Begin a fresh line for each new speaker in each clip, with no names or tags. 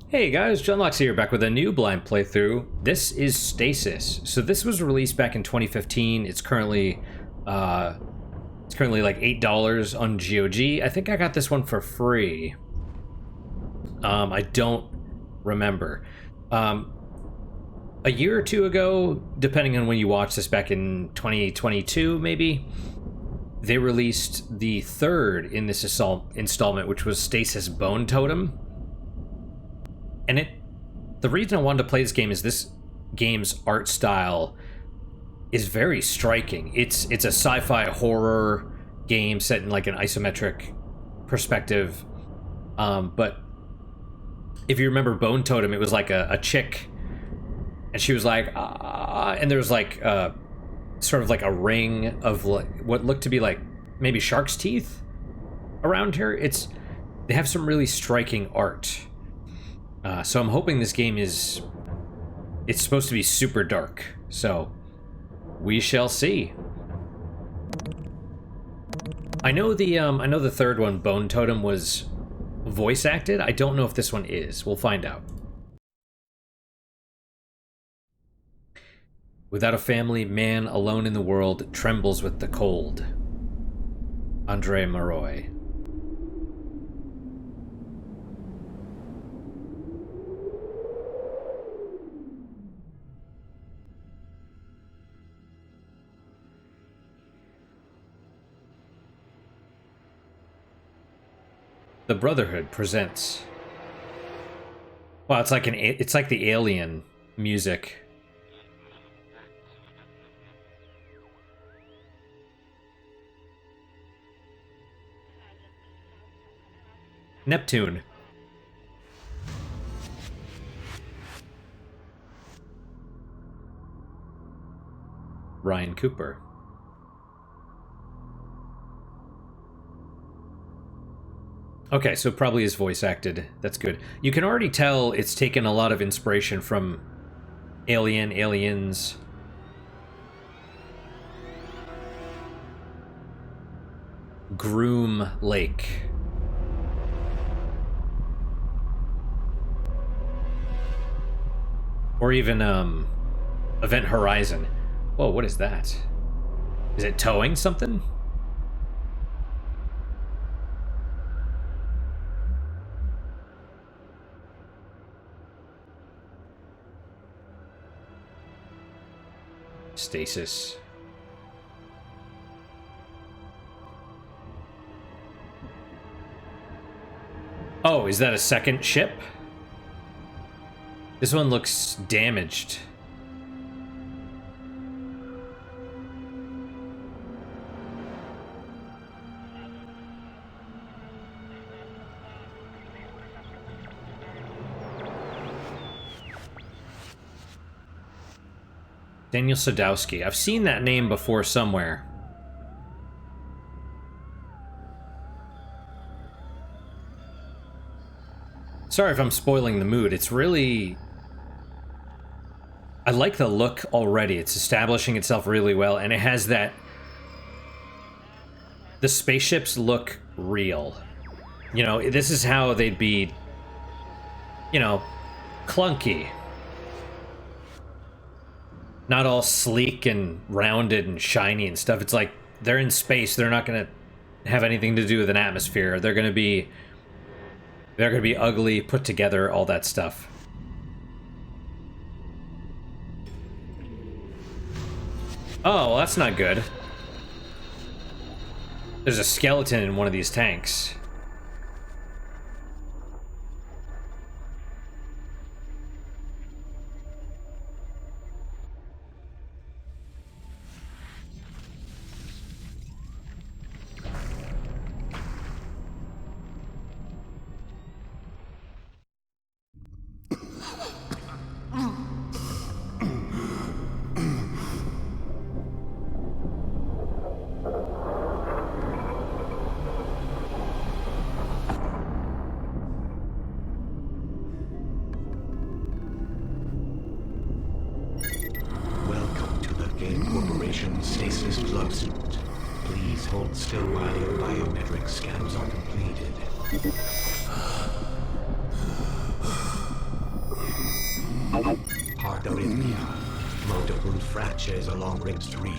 Hey guys, John Locks here, back with a new blind playthrough. This is Stasis. So this was released back in 2015. It's currently like $8 on GOG. I think I got this one for free. I don't remember. A year or two ago, depending on when you watch this, back in 2022 maybe, they released the third in this installment, which was Stasis Bone Totem. And the reason I wanted to play this game is this game's art style is very striking. It's a sci-fi horror game set in like an isometric perspective. But if you remember Bone Totem, it was like a chick, and she was like, and there was like sort of like a ring of like what looked to be like maybe shark's teeth around her. They have some really striking art. So I'm hoping this game it's supposed to be super dark. So we shall see. I know the third one, Bone Totem, was voice acted. I don't know if this one is. We'll find out. Without a family, man alone in the world trembles with the cold. Andre Maroy. The Brotherhood presents. Wow, it's like the Alien music. Neptune. Ryan Cooper. Okay, so probably is voice acted. That's good. You can already tell it's taken a lot of inspiration from Alien, Aliens. Groom Lake. Or even Event Horizon. Whoa, what is that? Is it towing something? Stasis. Oh, is that a second ship? This one looks damaged. Daniel Sadowski. I've seen that name before somewhere. Sorry if I'm spoiling the mood. It's really... I like the look already. It's establishing itself really well, and it has that... The spaceships look real. You know, this is how they'd be, you know, clunky. Not all sleek and rounded and shiny and stuff. It's like they're in space. They're not going to have anything to do with an atmosphere. They're going to be ugly, put together, all that stuff. Oh, well, that's not good. There's a skeleton in one of these tanks.
Stasis plug suit. Please hold still while your biometric scans are completed. arrhythmia. Multiple fractures along ribs 3,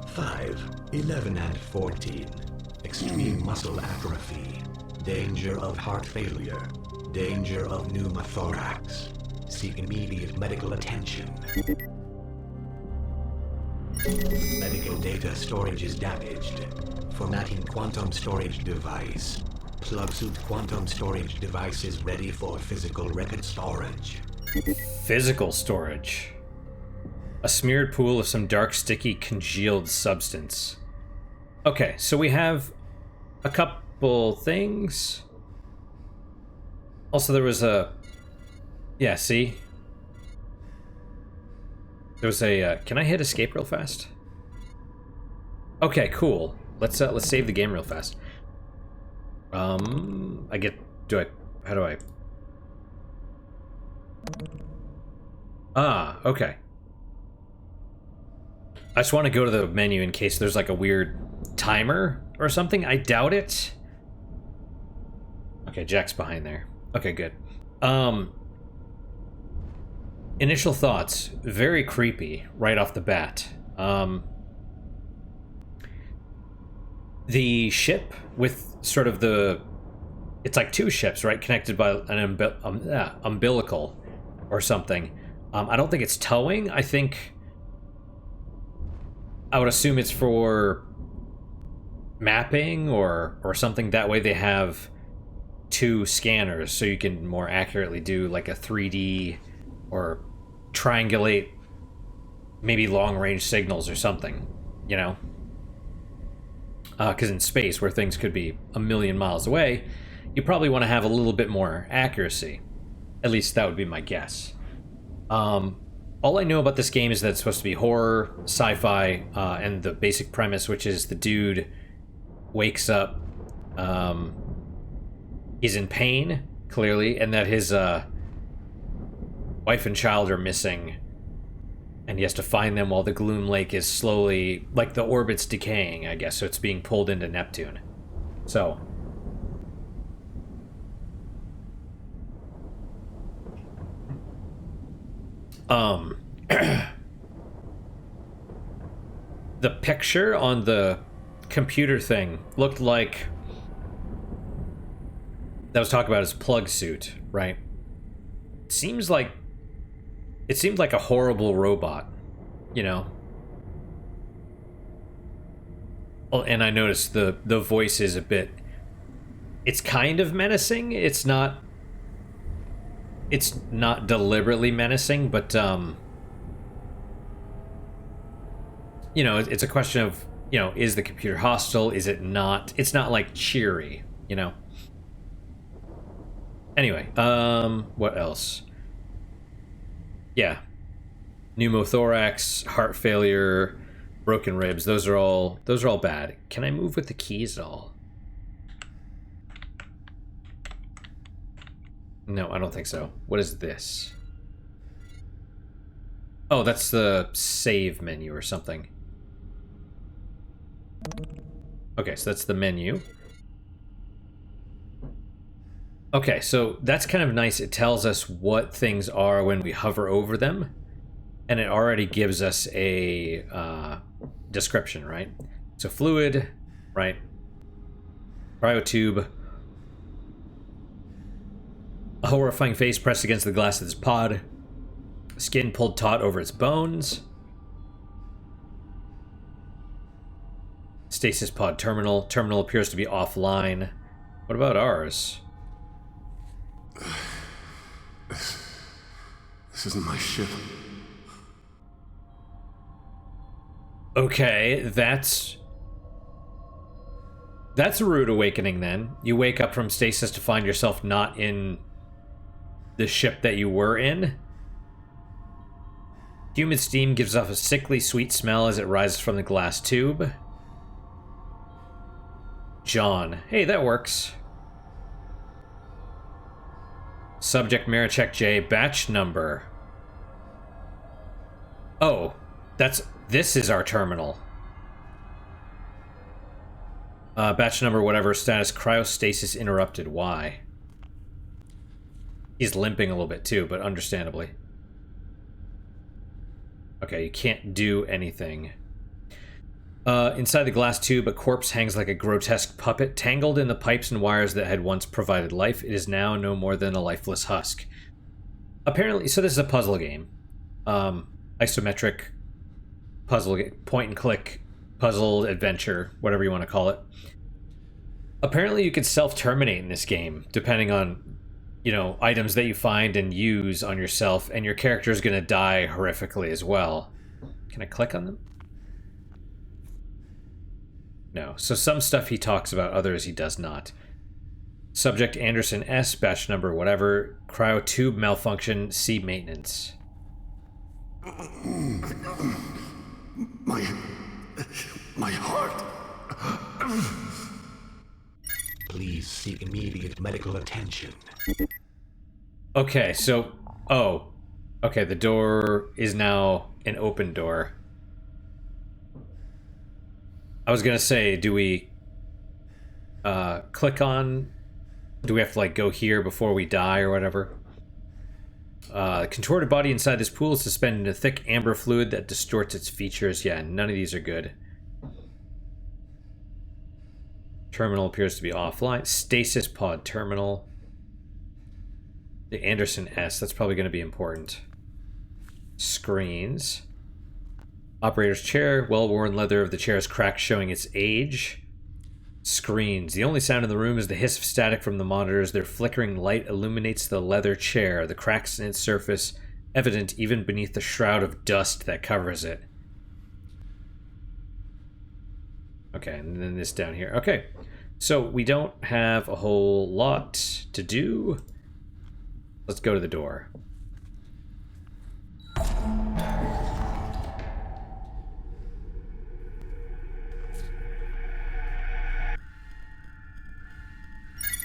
5, 11, and 14. Extreme muscle atrophy. Danger of heart failure. Danger of pneumothorax. Seek immediate medical attention. Medical data storage is damaged. Formatting quantum storage device. Plug suit quantum storage device is ready for physical record storage.
Physical storage. A smeared pool of some dark, sticky, congealed substance. Okay, so we have a couple things. Also, there was a... Yeah, see? There was a... Can I hit escape real fast? Okay, cool. Let's save the game real fast. I get... How do I... Ah, okay. I just want to go to the menu in case there's like a weird timer or something. I doubt it. Okay, Jack's behind there. Okay, good. Initial thoughts. Very creepy right off the bat. The ship with sort of the... It's like two ships, right? Connected by an umbilical or something. I don't think it's towing. I think... I would assume it's for mapping or something. That way they have two scanners so you can more accurately do like a 3D or triangulate maybe long-range signals or something, you know? Because in space, where things could be a million miles away, you probably want to have a little bit more accuracy. At least that would be my guess. All I know about this game is that it's supposed to be horror, sci-fi, and the basic premise, which is the dude wakes up, he's in pain, clearly, and that his wife and child are missing, and he has to find them while the Gloom Lake is slowly, like the orbit's decaying, I guess, so it's being pulled into Neptune. So... the picture on the computer thing looked like that was talking about his plug suit, right? It seemed like a horrible robot, you know? Oh, and I noticed the voice is a bit... It's kind of menacing. It's not deliberately menacing, but you know, it's a question of, you know, is the computer hostile? Is it not? It's not like cheery, you know. Anyway, what else? Yeah, pneumothorax, heart failure, broken ribs. Those are all bad. Can I move with the keys at all? No, I don't think so. What is this? Oh, that's the save menu or something. Okay, so that's the menu. Okay, so that's kind of nice. It tells us what things are when we hover over them, and it already gives us a description, right? So fluid, right? Cryotube. A horrifying face pressed against the glass of this pod. Skin pulled taut over its bones. Stasis pod terminal. Terminal appears to be offline. What about ours?
This isn't my ship.
Okay, that's a rude awakening then. You wake up from stasis to find yourself not in the ship that you were in. Humid steam gives off a sickly sweet smell as it rises from the glass tube. John. Hey, that works. Subject Marichek J, batch number. Oh, this is our terminal. Batch number, whatever, status, cryostasis interrupted. Why? He's limping a little bit too, but understandably. Okay, you can't do anything. Inside the glass tube, a corpse hangs like a grotesque puppet, tangled in the pipes and wires that had once provided life. It is now no more than a lifeless husk. Apparently, so this is a puzzle game. Isometric puzzle game, point and click puzzle adventure, whatever you want to call it. Apparently you can self-terminate in this game, depending on, you know, items that you find and use on yourself, and your character is going to die horrifically as well. Can I click on them? No. So some stuff he talks about, others he does not. Subject Anderson S, batch number whatever, cryo tube malfunction, C maintenance.
My heart.
Please seek immediate medical attention.
Okay, so... Oh. Okay, the door is now an open door. I was gonna say, do we... click on... Do we have to, like, go here before we die or whatever? Contorted body inside this pool is suspended in a thick amber fluid that distorts its features. Yeah, none of these are good. Terminal appears to be offline. Stasis pod terminal. The Anderson S, that's probably going to be important. Screens. Operator's chair. Well-worn leather of the chair is cracked, showing its age. Screens. The only sound in the room is the hiss of static from the monitors. Their flickering light illuminates the leather chair, the cracks in its surface evident even beneath the shroud of dust that covers it. Okay, and then this down here. Okay, so we don't have a whole lot to do. Let's go to the door.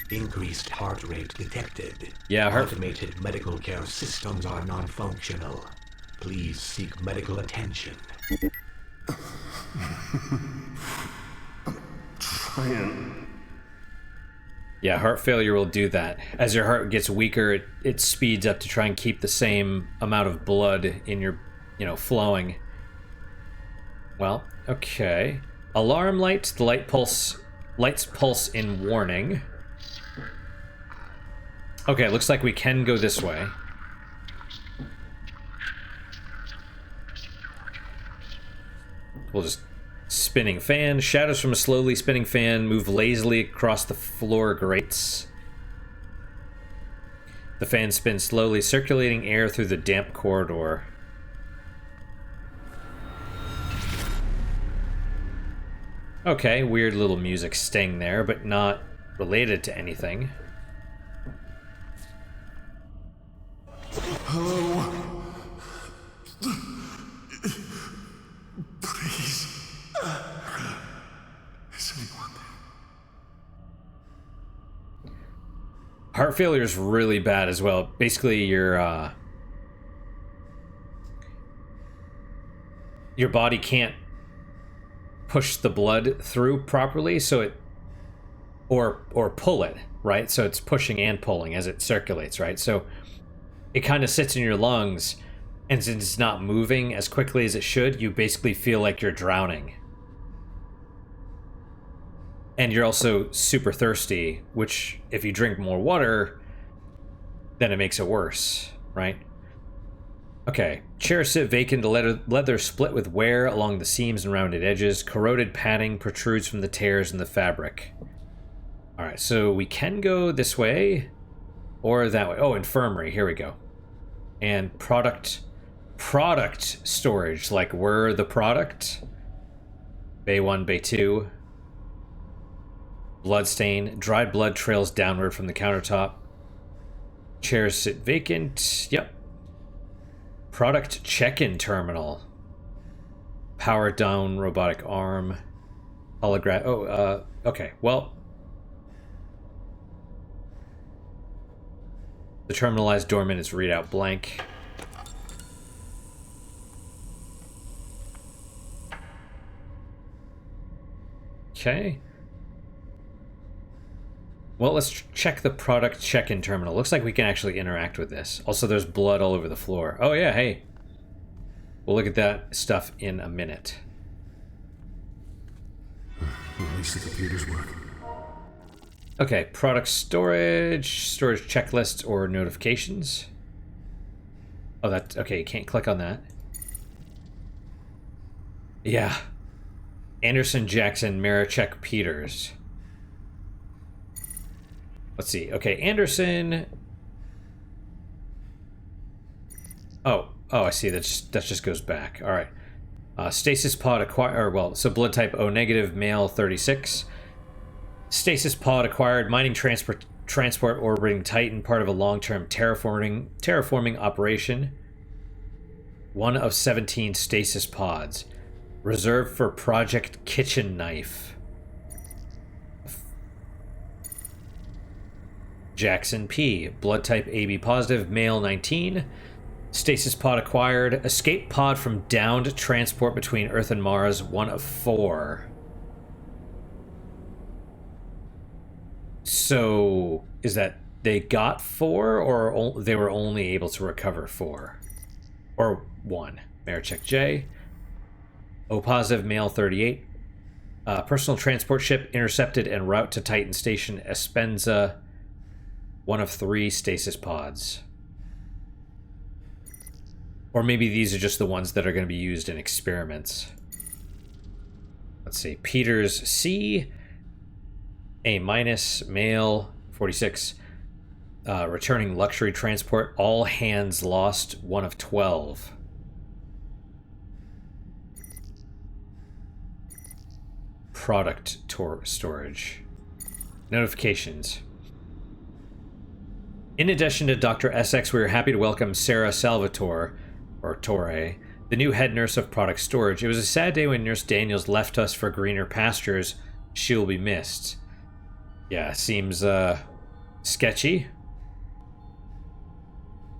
Increased heart rate detected.
Yeah,
Automated medical care systems are non-functional. Please seek medical attention.
Trying.
Yeah, heart failure will do that. As your heart gets weaker, it speeds up to try and keep the same amount of blood in your, flowing. Well, okay. Alarm light. The lights pulse in warning. Okay, it looks like we can go this way. We'll just... Spinning fan. Shadows from a slowly spinning fan move lazily across the floor grates. The fan spins slowly, circulating air through the damp corridor. Okay, weird little music sting there, but not related to anything.
Hello? Please. Is anyone there?
Heart failure is really bad as well. Basically, your body can't push the blood through properly, so it or pull it, right? So it's pushing and pulling as it circulates, right? So it kind of sits in your lungs, and since it's not moving as quickly as it should, you basically feel like you're drowning. And you're also super thirsty, which, if you drink more water, then it makes it worse, right? Okay, chairs sit vacant, the leather split with wear along the seams and rounded edges. Corroded padding protrudes from the tears in the fabric. Alright, so we can go this way, or that way. Oh, infirmary, here we go. And product storage, like we're the product. Bay 1, Bay 2. Bloodstain. Dried blood trails downward from the countertop. Chairs sit vacant. Yep. Product check-in terminal. Power down robotic arm. Holograph. Oh, okay. Well. The terminalized door minutes readout blank. Okay. Well, let's check the product check-in terminal. Looks like we can actually interact with this. Also, there's blood all over the floor. Oh yeah, hey. We'll look at that stuff in a minute.
At least the computers work.
Okay, product storage checklists or notifications. Oh, that's okay. You can't click on that. Yeah. Anderson, Jackson, Marichek, Peters. Let's see. Okay, Anderson. Oh, I see. That just goes back. All right. Stasis pod acquired. Well, so blood type O negative, male, 36. Stasis pod acquired. Mining transport orbiting Titan, part of a long-term terraforming operation. 1 of 17 stasis pods. Reserved for Project Kitchen Knife. Jackson P. Blood type AB positive, male, 19. Stasis pod acquired. Escape pod from downed transport between Earth and Mars, 1 of 4. So, is that they got 4, or they were only able to recover 4? Or 1? Marichek J. O positive, male, 38. Personal transport ship intercepted en route to Titan Station Espenza, 1 of 3 stasis pods. Or maybe these are just the ones that are going to be used in experiments. Let's see. Peters C. A minus, male, 46. Returning luxury transport. All hands lost, 1 of 12. Product storage. Notifications. In addition to Dr. SX, we are happy to welcome Sarah Salvatore, or Torre, the new head nurse of product storage. It was a sad day when Nurse Daniels left us for greener pastures. She'll be missed. Yeah, seems sketchy.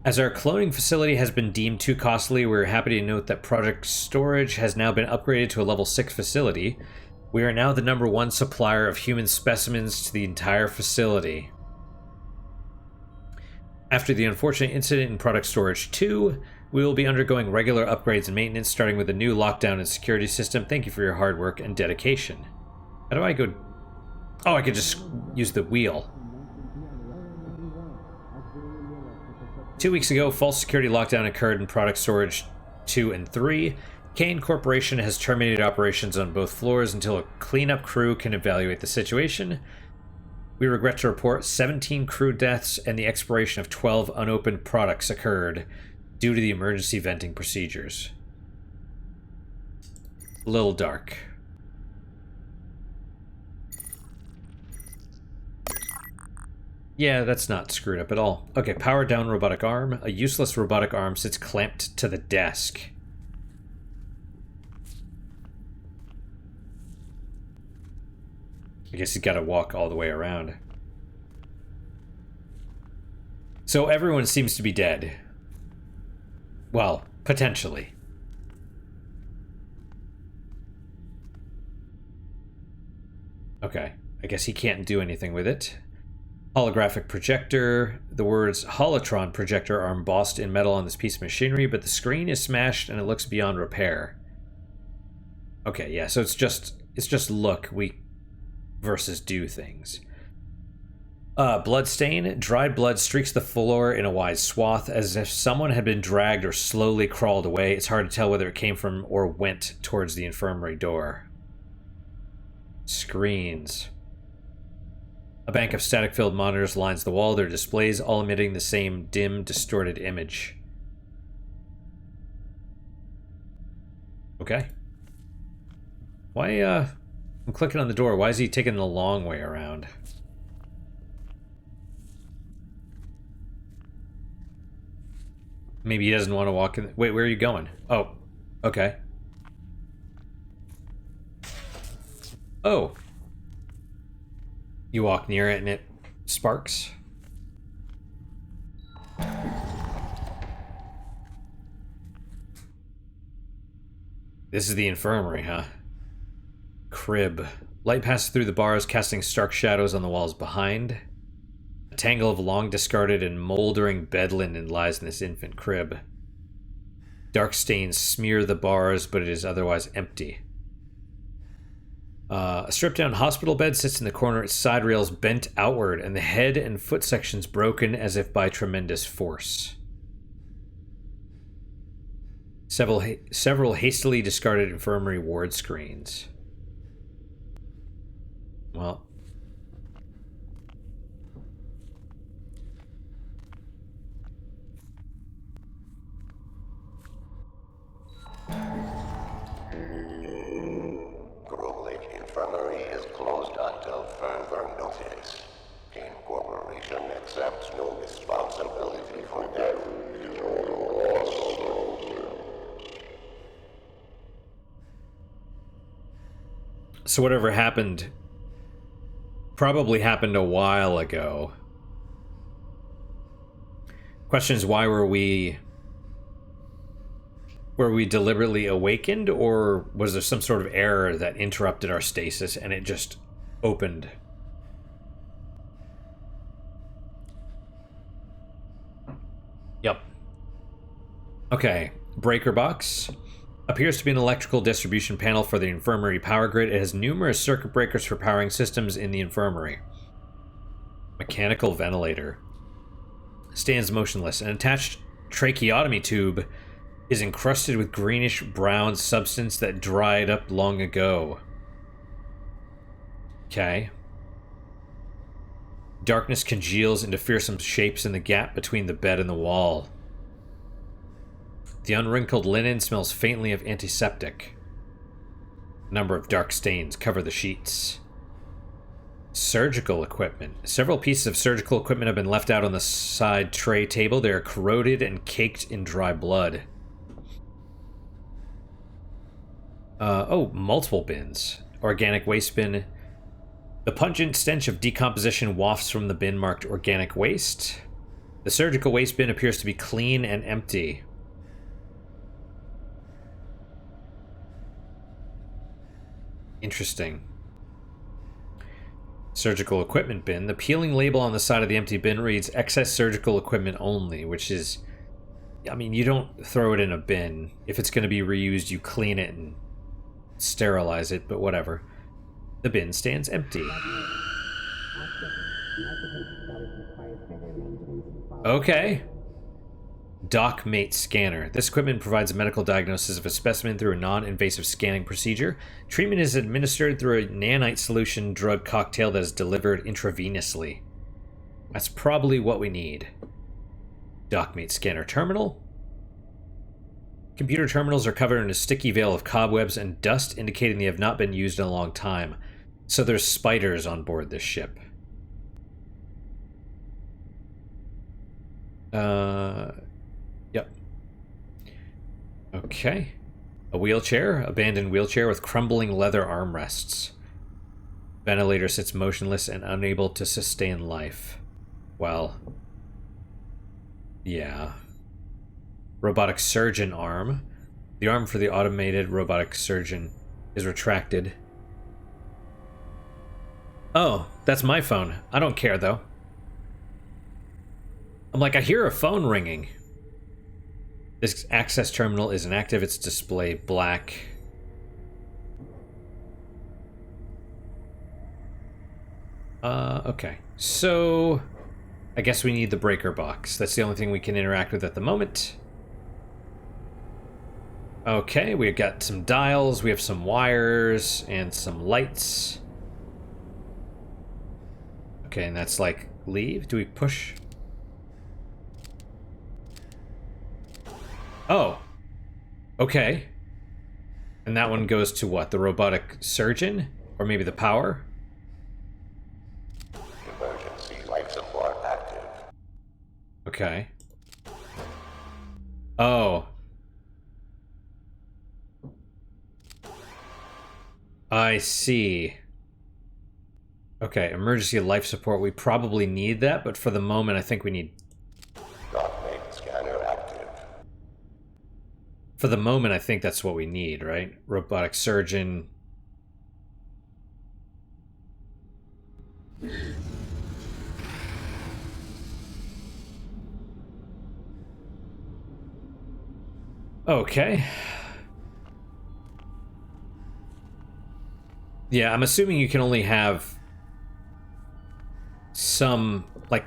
As our cloning facility has been deemed too costly, we're happy to note that product storage has now been upgraded to a level 6 facility. We are now the #1 supplier of human specimens to the entire facility. After the unfortunate incident in Product Storage 2, we will be undergoing regular upgrades and maintenance, starting with a new lockdown and security system. Thank you for your hard work and dedication. How do I go? Oh, I could just use the wheel. 2 weeks ago, false security lockdown occurred in Product Storage 2 and 3. Kane Corporation has terminated operations on both floors until a cleanup crew can evaluate the situation. We regret to report 17 crew deaths and the expiration of 12 unopened products occurred due to the emergency venting procedures. A little dark. Yeah, that's not screwed up at all. Okay, power down robotic arm. A useless robotic arm sits clamped to the desk. I guess he's got to walk all the way around. So everyone seems to be dead. Well, potentially. Okay, I guess he can't do anything with it. Holographic projector. The words Holotron projector are embossed in metal on this piece of machinery, but the screen is smashed and it looks beyond repair. Okay, yeah, so it's just look versus do things. Blood stain. Dried blood streaks the floor in a wide swath as if someone had been dragged or slowly crawled away. It's hard to tell whether it came from or went towards the infirmary door. Screens. A bank of static-filled monitors lines the wall, their displays all emitting the same dim, distorted image. Okay. Why, I'm clicking on the door. Why is he taking the long way around? Maybe he doesn't want to walk in. Wait, where are you going? Oh, okay. Oh. You walk near it and it sparks. This is the infirmary, huh? Crib. Light passes through the bars, casting stark shadows on the walls behind. A tangle of long discarded and moldering bed linen lies in this infant crib. Dark stains smear the bars, but it is otherwise empty. A stripped-down hospital bed sits in the corner, its side rails bent outward, and the head and foot sections broken as if by tremendous force. Several hastily discarded infirmary ward screens. Well...
Infirmary is closed until further notice. Kane Corporation accepts no responsibility for death.
So whatever happened probably happened a while ago. Question is, why were we deliberately awakened, or was there some sort of error that interrupted our stasis and it just opened? Yep. Okay, breaker box. Appears to be an electrical distribution panel for the infirmary power grid. It has numerous circuit breakers for powering systems in the infirmary. Mechanical ventilator. Stands motionless. An attached tracheotomy tube is encrusted with greenish-brown substance that dried up long ago. Okay. Darkness congeals into fearsome shapes in the gap between the bed and the wall. The unwrinkled linen smells faintly of antiseptic. A number of dark stains cover the sheets. Surgical equipment. Several pieces of surgical equipment have been left out on the side tray table. They are corroded and caked in dry blood. Multiple bins. Organic waste bin. The pungent stench of decomposition wafts from the bin marked organic waste. The surgical waste bin appears to be clean and empty. Interesting. Surgical equipment bin. The peeling label on the side of the empty bin reads excess surgical equipment only, which is... I mean, you don't throw it in a bin. If it's going to be reused, you clean it and sterilize it, but whatever. The bin stands empty. Okay. DocMate scanner. This equipment provides a medical diagnosis of a specimen through a non-invasive scanning procedure. Treatment is administered through a nanite solution drug cocktail that is delivered intravenously. That's probably what we need. DocMate scanner terminal. Computer terminals are covered in a sticky veil of cobwebs and dust, indicating they have not been used in a long time. So there's spiders on board this ship. Yep. Okay. A wheelchair. Abandoned wheelchair with crumbling leather armrests. Ventilator sits motionless and unable to sustain life. Well... yeah. Robotic surgeon arm. The arm for the automated robotic surgeon is retracted. Oh, that's my phone. I don't care, though. I'm like, I hear a phone ringing. This access terminal is inactive. Its display black. Okay. So, I guess we need the breaker box. That's the only thing we can interact with at the moment. Okay, we've got some dials, we have some wires, and some lights. Okay, and that's like, leave? Do we push? Oh. Okay. And that one goes to what? The robotic surgeon? Or maybe the power?
Emergency life support active.
Okay. Oh. I see. Okay, emergency life support. We probably need that, but for the moment, I think we need...
DocMate scanner active.
For the moment, I think that's what we need, right? Robotic surgeon. Okay. Yeah, I'm assuming you can only have some, like,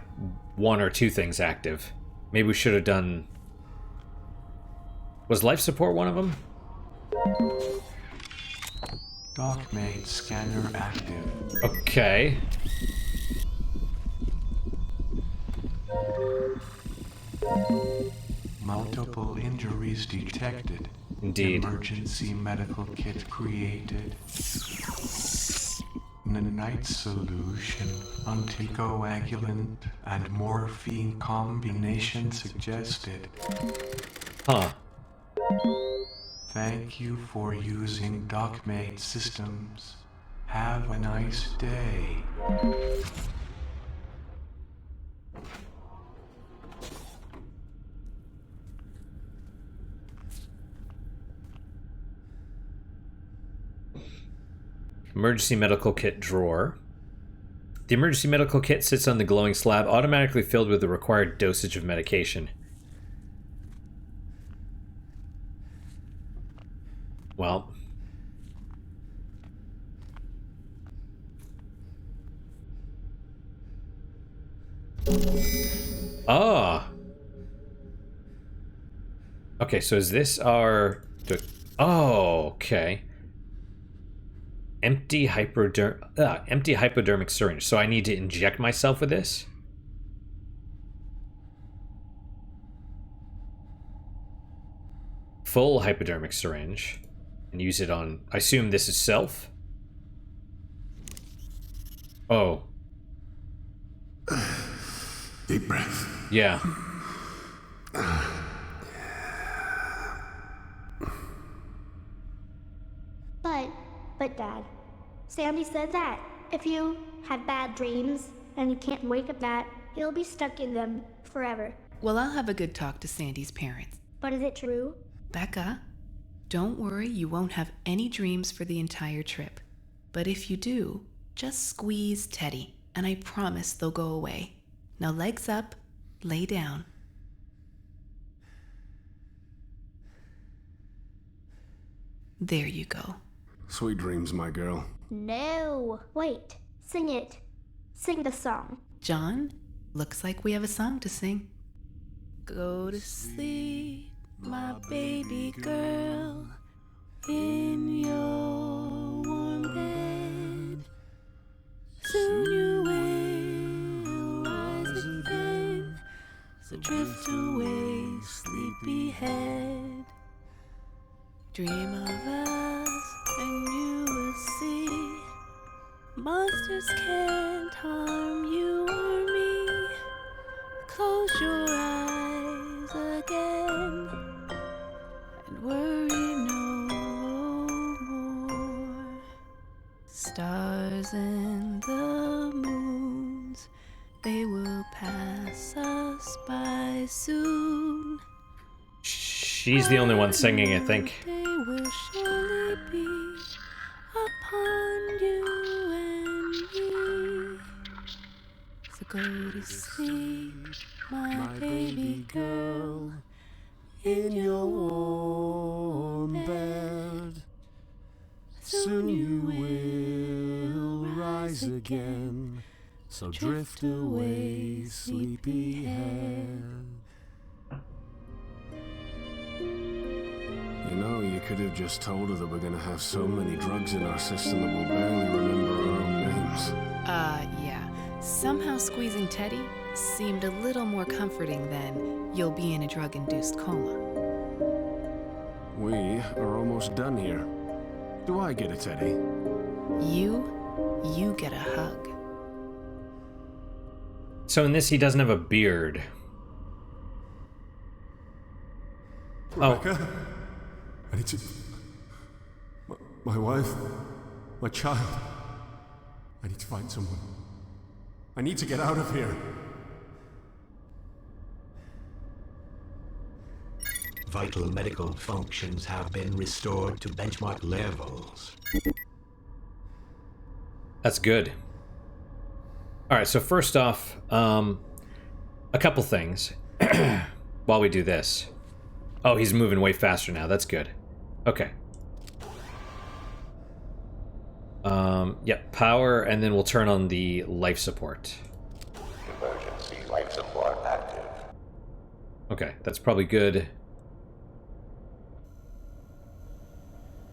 one or two things active. Maybe we should have done... Was life support one of them?
Dockmate scanner active.
Okay.
Multiple injuries detected.
Indeed.
Emergency medical kit created. Nanite solution, anticoagulant, and morphine combination suggested.
Huh.
Thank you for using Dockmate systems. Have a nice day.
Emergency medical kit drawer. The emergency medical kit sits on the glowing slab, automatically filled with the required dosage of medication. Well. Ah. Okay, so is this our... Oh, okay. Empty hypodermic syringe. So I need to inject myself with this? Full hypodermic syringe. And use it on... I assume this is self? Oh.
Deep breath.
Yeah.
But Dad, Sandy said that if you have bad dreams and you can't wake up that, you'll be stuck in them forever.
Well, I'll have a good talk to Sandy's parents.
But is it true?
Becca, don't worry, you won't have any dreams for the entire trip. But if you do, just squeeze Teddy, and I promise they'll go away. Now legs up, lay down. There you go.
Sweet dreams, my girl.
No. Wait. Sing it. Sing the song.
John, looks like we have a song to sing. Go to sleep, my baby girl, in your warm bed. Soon you will rise again, so drift away, sleepyhead. Dream of us, and you will see monsters can't harm you or me. Close your eyes again and worry no more. Stars and the moons, they will pass us by soon.
She's the only one singing, I think.
They will surely be upon you and me. So go to sleep, my baby girl, in your warm bed. Soon you will rise again, so drift away, sleepyhead.
You know, you could have just told her that we're gonna have so many drugs in our system that we'll barely remember our own names.
Yeah. Somehow squeezing Teddy seemed a little more comforting than you'll be in a drug-induced coma.
We are almost done here. Do I get a Teddy?
You get a hug.
So in this, he doesn't have a beard.
Rebecca? I need to... My wife? My child? I need to find someone. I need to get out of here.
Vital medical functions have been restored to benchmark levels.
That's good. Alright, so first off, a couple things while we do this. Oh, he's moving way faster now. That's good. Okay. Yep, power, and then we'll turn on the life support.
Emergency life support active.
Okay, that's probably good.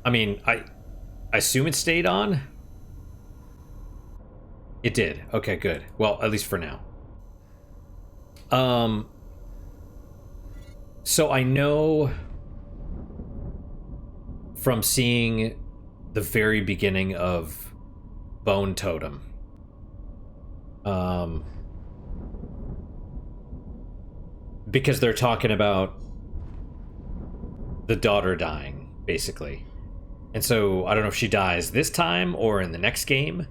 I mean, I assume it stayed on? It did. Okay, good. Well, at least for now. So I know from seeing the very beginning of Bone Totem, because they're talking about the daughter dying, basically. And so I don't know if she dies this time or in the next game,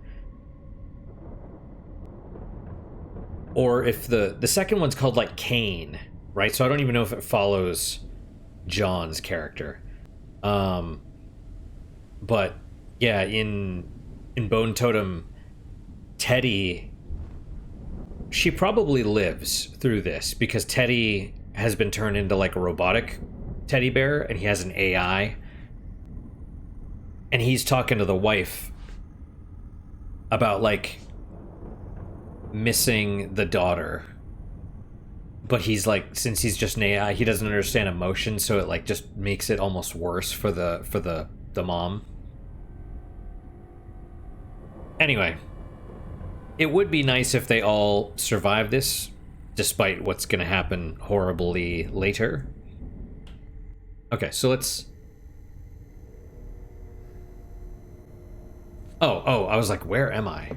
or if the second one's called like Kane, right? So I don't even know if it follows John's character. But yeah, in Bone Totem, Teddy, she probably lives through this because Teddy has been turned into like a robotic teddy bear and he has an AI. And he's talking to the wife about like missing the daughter. But he's like, since he's just an AI, he doesn't understand emotion, so it like just makes it almost worse for the mom. Anyway, it would be nice if they all survive this, despite what's going to happen horribly later. Okay, so let's... Oh, I was like, where am I?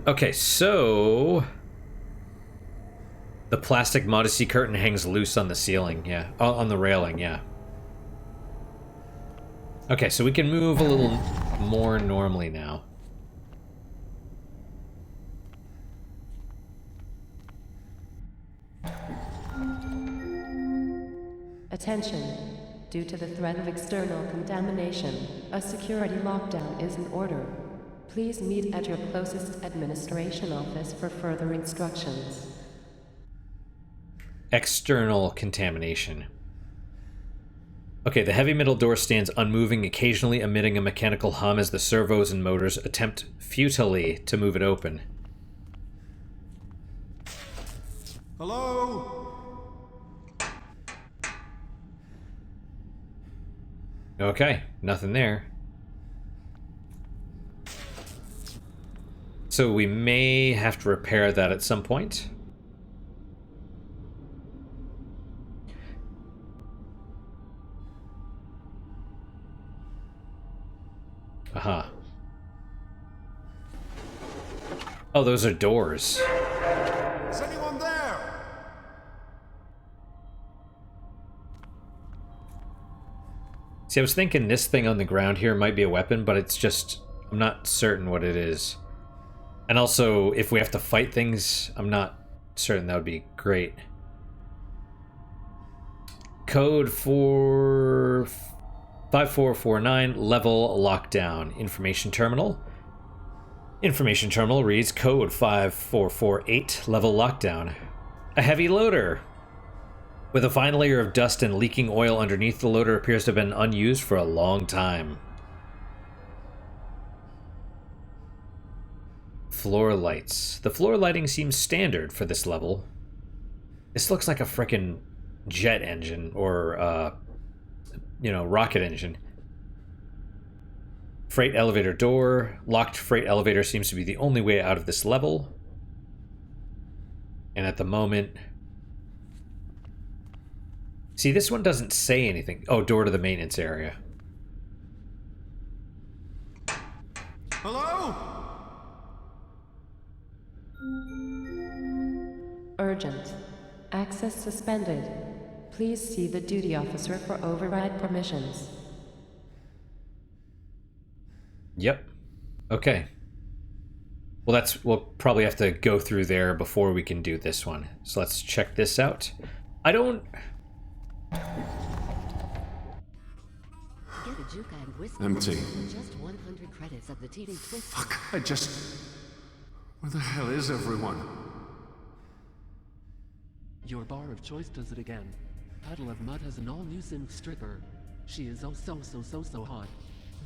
Okay, so... The plastic modesty curtain hangs loose on the ceiling, yeah. On the railing, yeah. Okay, so we can move a little more normally now.
Attention. Due to the threat of external contamination, a security lockdown is in order. Please meet at your closest administration office for further instructions.
External contamination. Okay, the heavy metal door stands unmoving, occasionally emitting a mechanical hum as the servos and motors attempt futilely to move it open.
Hello?
Okay, nothing there. So we may have to repair that at some point. Aha. Oh, those are doors.
Is anyone there?
See, I was thinking this thing on the ground here might be a weapon, but it's just... I'm not certain what it is. And also, if we have to fight things, I'm not certain that would be great. Code for 5449, level lockdown. Information terminal. Information terminal reads code 5448, level lockdown. A heavy loader. With a fine layer of dust and leaking oil underneath, the loader appears to have been unused for a long time. Floor lights. The floor lighting seems standard for this level. This looks like a frickin' jet engine or, rocket engine. Freight elevator door. Locked freight elevator seems to be the only way out of this level. And at the moment... See, this one doesn't say anything. Oh, door to the maintenance area.
Hello?
Urgent. Access suspended. Please see the duty officer for override permissions.
Yep. Okay. Well, we'll probably have to go through there before we can do this one. So let's check this out. I don't...
Get a Juka and whiskey
Empty.
for just 100 credits of the teething twist.
Fuck, Where the hell is everyone?
Your bar of choice does it again. Puddle of Mud has an all-new synth stripper. She is so hot.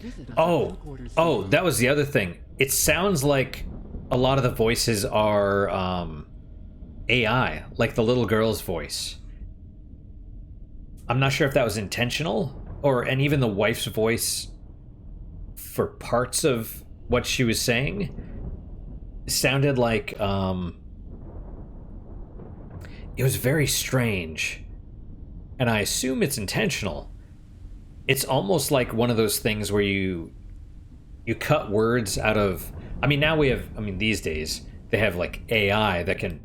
Visit us at
Oh,
Quarters
oh,
Cinema.
that was the other thing. It sounds like a lot of the voices are AI, like the little girl's voice. I'm not sure if that was intentional, and even the wife's voice for parts of what she was saying sounded like it was very strange, and I assume it's intentional. It's almost like one of those things where you cut words out of, I mean, now we have, I mean, these days they have like AI that can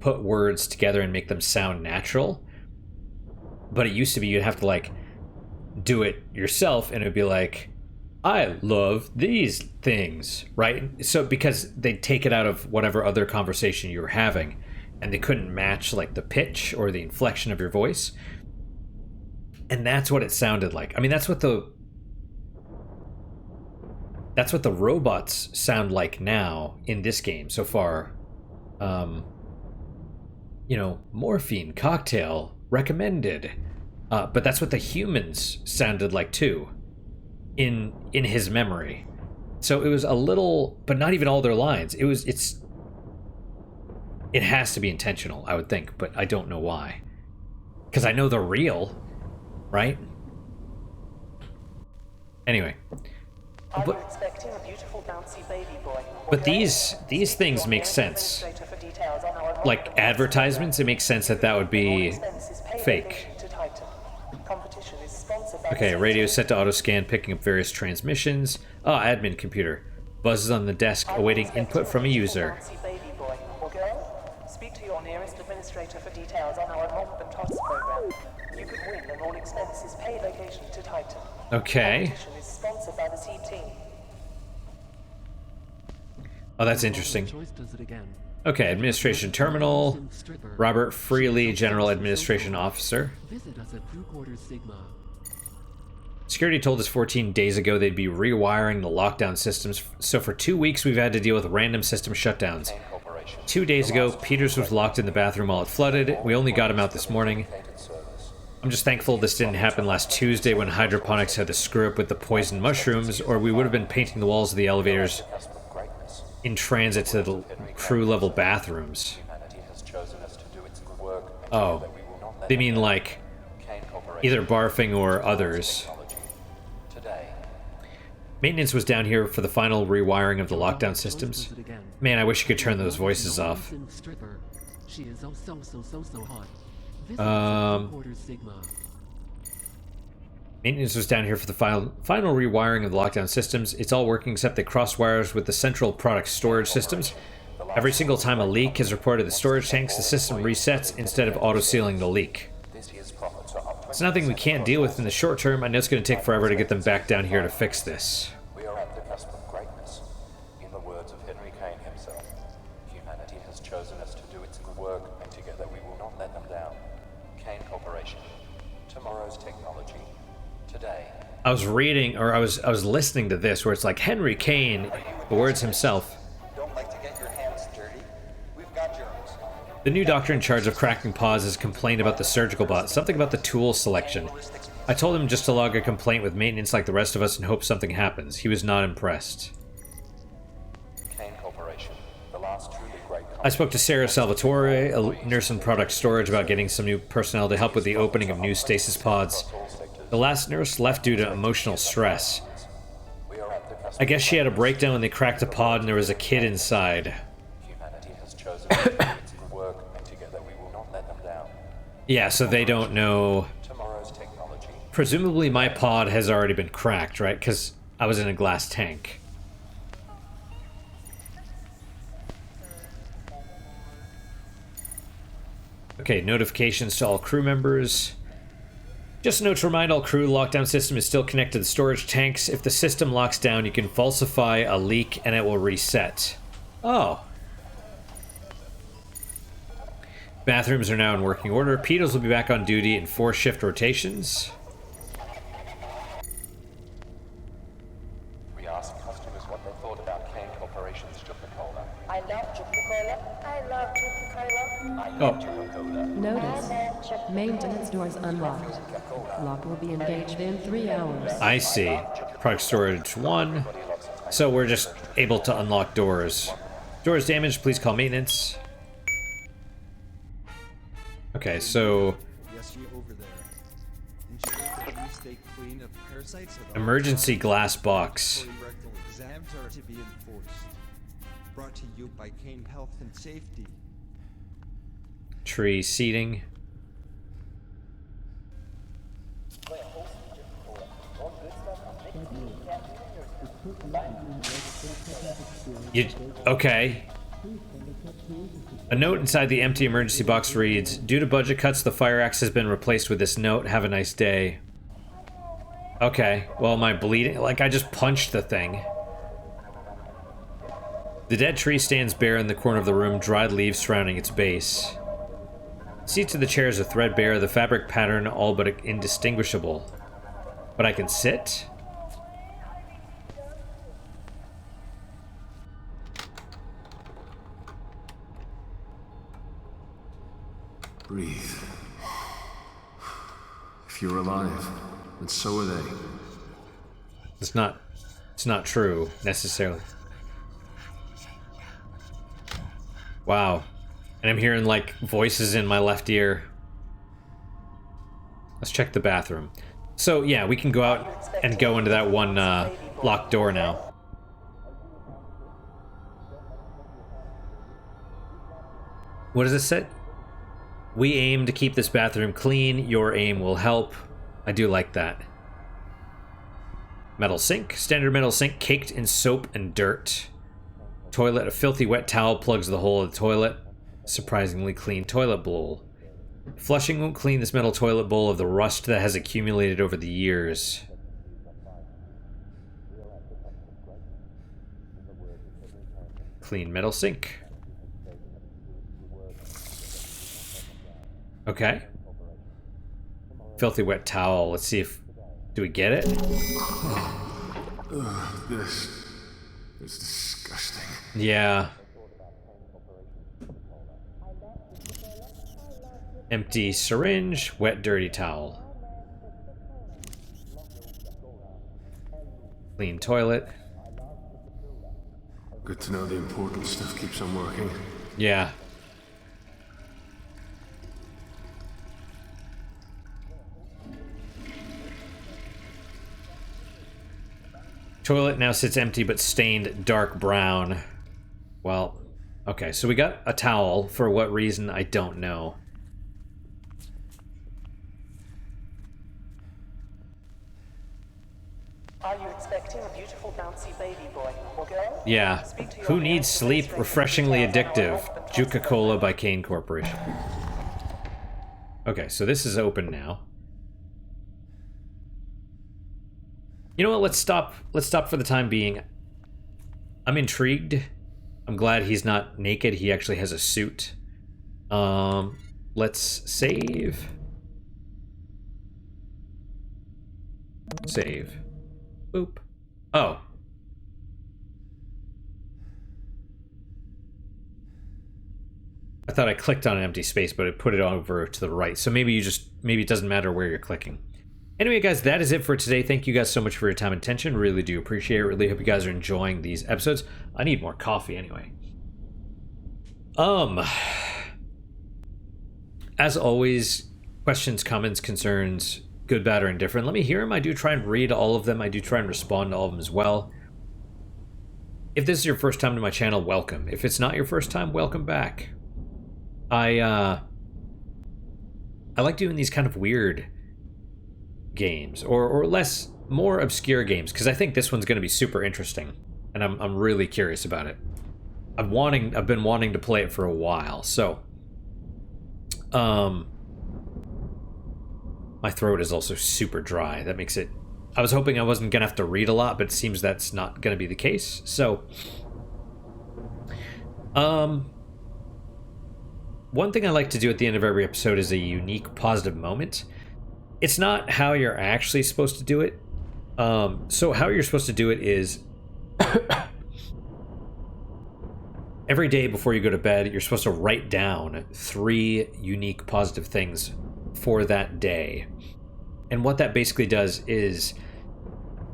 put words together and make them sound natural, but it used to be you'd have to like do it yourself, and it'd be like, I love these things, right? So because they'd take it out of whatever other conversation you were having, and they couldn't match like the pitch or the inflection of your voice. And that's what it sounded like. I mean, that's what the robots sound like now in this game so far. You know, morphine cocktail recommended. But that's what the humans sounded like too, in his memory. So it was a little, but not even all their lines. It has to be intentional, I would think, but I don't know why. Because I know they're real, right? Anyway.
Are you expecting a beautiful bouncy baby boy?
But these things make sense. Like advertisements, it makes sense that would be fake. Okay, radio set to auto scan, picking up various transmissions. Oh, admin computer. Buzzes on the desk, awaiting input from a user.
Speak to your nearest administrator for details on our Mop and Toss program. You could win an all expenses paid vacation to Titan.
Okay.
The competition is sponsored by the C team.
Oh, that's interesting.
Choice does it again.
Okay, administration terminal. Robert Freely, general administration officer.
Visit us at Quarters Sigma.
Security told us 14 days ago they'd be rewiring the lockdown systems, so for 2 weeks we've had to deal with random system shutdowns. 2 days ago, Peters was locked in the bathroom while it flooded. We only got him out this morning. I'm just thankful this didn't happen last Tuesday when hydroponics had to screw up with the poisoned mushrooms, or we would have been painting the walls of the elevators in transit to the crew-level bathrooms. Oh, they mean like either barfing or others. Maintenance was down here for the final rewiring of the lockdown systems. Man, I wish you could turn those voices off. Maintenance was down here for the final rewiring of the lockdown systems. It's all working except the cross wires with the central product storage systems. Every single time a leak is reported to the storage tanks, the system resets instead of auto-sealing the leak. It's nothing we can't deal with in the short term. I know it's going to take forever to get them back down here to fix this.
We are at the cusp of greatness. In the words of Henry Kane himself, humanity has chosen us to do its good work, and together we will not let them down. Kane Corporation. Tomorrow's technology. Today.
I was reading, or I was listening to this, where it's like Henry Kane, the words himself.
Don't like to get your hands dirty? We've got germs.
The new doctor in charge of cracking pods has complained about the surgical bot, something about the tool selection. I told him just to log a complaint with maintenance like the rest of us and hope something happens. He was not impressed.
Kane Corporation. The last truly great
I spoke to Sarah Salvatore, a nurse in product storage, about getting some new personnel to help with the opening of new stasis pods. The last nurse left due to emotional stress. I guess she had a breakdown when they cracked a pod and there was a kid inside.
Humanity has chosen us to do its good work, and together we will not let them down.
Yeah, so they don't know.
Tomorrow's technology.
Presumably my pod has already been cracked, right? Because I was in a glass tank. Okay, notifications to all crew members. Just a note to remind all crew, the lockdown system is still connected to the storage tanks. If the system locks down, you can falsify a leak and it will reset. Oh. Bathrooms are now in working order. Peters will be back on duty in 4 shift rotations.
We asked customers what they thought about Kane Corporation's Jupicola.
I love Jupicola. I love Jupicola.
I love Jupicola.
Maintenance doors unlocked. Lock will be engaged in 3 hours.
I see. Product storage 1. So we're just able to unlock doors. Doors damaged, please call maintenance. Okay, so emergency glass box.
Exams are to be enforced. Brought to you by Kane Health and Safety.
Tree seating. Okay. A note inside the empty emergency box reads, "Due to budget cuts, the fire axe has been replaced with this note. Have a nice day." Okay, well, am I bleeding? Like, I just punched the thing. The dead tree stands bare in the corner of the room, dried leaves surrounding its base. Seats of the chairs are threadbare, the fabric pattern all but indistinguishable. But I can sit?
Breathe. If you're alive, then so are they.
It's not true, necessarily. Wow. And I'm hearing, like, voices in my left ear. Let's check the bathroom. So, yeah, we can go out and go into that one locked door now. What does it say? We aim to keep this bathroom clean. Your aim will help. I do like that. Metal sink. Standard metal sink caked in soap and dirt. Toilet. A filthy wet towel plugs the hole of the toilet. Surprisingly clean toilet bowl. Flushing won't clean this metal toilet bowl of the rust that has accumulated over the years. Clean metal sink. Okay. Filthy wet towel. Let's see if... Do we get it?
This is disgusting.
Yeah. Empty syringe, wet dirty towel. Clean toilet.
Good to know the important stuff keeps on working.
Yeah. Toilet now sits empty but stained dark brown. Well, okay, so we got a towel. For what reason, I don't know.
Are you expecting a beautiful bouncy baby boy or girl?
Yeah. Who needs sleep? Refreshingly addictive. Juca-Cola by Kane Corporation. Okay, so this is open now. You know what? Let's stop. Let's stop for the time being. I'm intrigued. I'm glad he's not naked. He actually has a suit. Let's save. Save. Boop. Oh. I thought I clicked on an empty space, but it put it over to the right. So maybe it doesn't matter where you're clicking. Anyway, guys, that is it for today. Thank you guys so much for your time and attention. Really do appreciate it. Really hope you guys are enjoying these episodes. I need more coffee anyway. As always, questions, comments, concerns, good, bad, or indifferent, let me hear them. I do try and read all of them. I do try and respond to all of them as well. If this is your first time to my channel, welcome. If it's not your first time, welcome back. I like doing these kind of weird games, or more obscure games, because I think this one's going to be super interesting, and I'm really curious about it. I've been wanting to play it for a while, so my throat is also super dry. That makes it... I was hoping I wasn't gonna have to read a lot, but it seems that's not gonna be the case. So one thing I like to do at the end of every episode is a unique positive moment. It's not how you're actually supposed to do it. So how you're supposed to do it is every day before you go to bed, you're supposed to write down 3 unique positive things for that day. And what that basically does is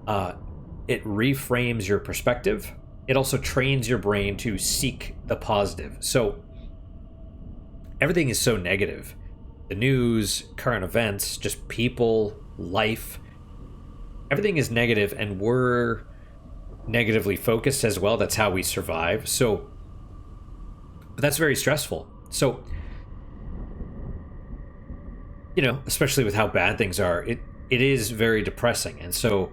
it reframes your perspective. It also trains your brain to seek the positive. So everything is so negative. The news, current events, just people, life, everything is negative, and we're negatively focused as well. That's how we survive. So that's very stressful. So, you know, especially with how bad things are, it is very depressing. And so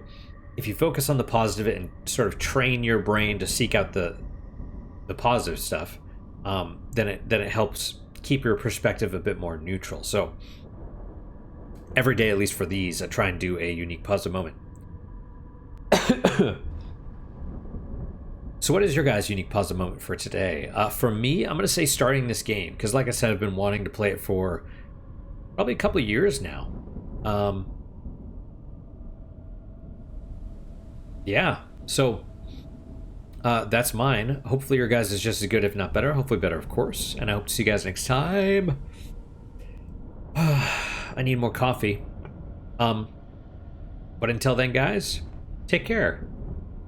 if you focus on the positive and sort of train your brain to seek out the positive stuff, then it helps keep your perspective a bit more neutral. So every day, at least for these, I try and do a unique positive moment. So what is your guys' unique positive moment for today? For me, I'm going to say starting this game, because like I said, I've been wanting to play it for probably a couple of years now. Yeah, so that's mine. Hopefully your guys is just as good, if not better. Hopefully better, of course. And I hope to see you guys next time. I need more coffee. But until then, guys, take care.